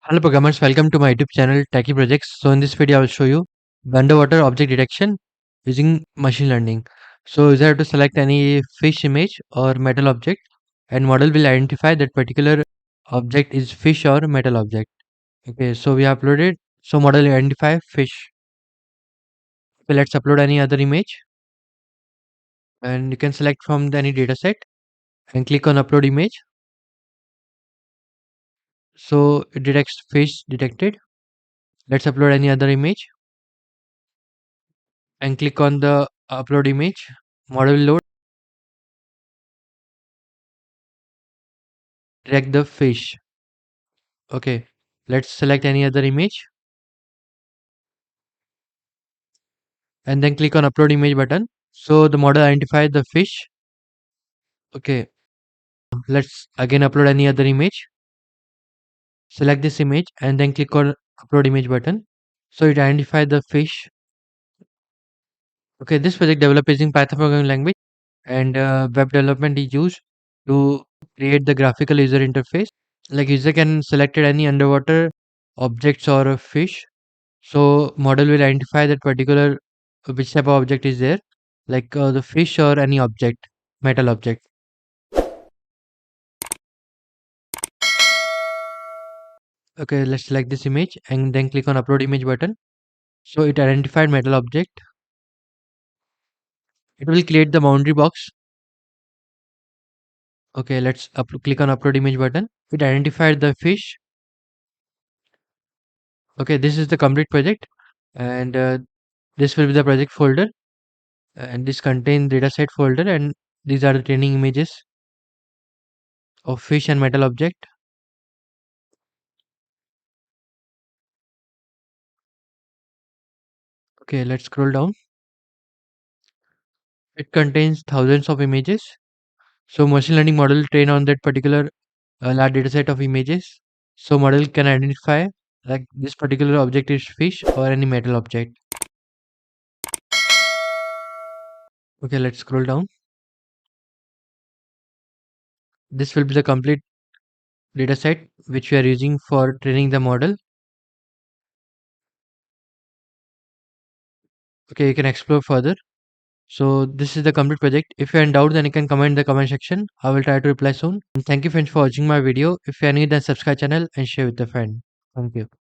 Hello programmers, welcome to my YouTube channel Techie Projects. So in this video I will show you the underwater object detection using machine learning. So you have to select any fish image or metal object and model will identify that particular object is fish or metal object. Okay, so we uploaded, so model will identify fish. Okay, let's upload any other image and you can select from any dataset and click on upload image. So it detects fish detected. Let's upload any other image and click on the upload image. Model will load. Detect the fish. Okay, let's select any other image and then click on upload image button. So the model identifies the fish. Okay, let's again upload any other image. Select this image and then click on upload image button. So it identifies the fish. Okay, this project developed using Python programming language and web development is used to create the graphical user interface. Like user can select any underwater objects or a fish. So model will identify that particular which type of object is there, like the fish or any object, metal object. Okay, let's select this image and then click on upload image button. So it identified metal object. It will create the boundary box. Okay, let's click on upload image button. It identified the fish. Okay, this is the complete project and this will be the project folder and this contains dataset folder and these are the training images of fish and metal object. Okay, let's scroll down. It contains thousands of images. So machine learning model train on that particular large data set of images. So model can identify like this particular object is fish or any metal object. Okay, let's scroll down. This will be the complete data set which we are using for training the model. Okay, you can explore further. So this is the complete project. If you're in doubt, then you can comment in the comment section. I will try to reply soon. And thank you friends for watching my video. If you are new, then subscribe channel and share with a friend. Thank you.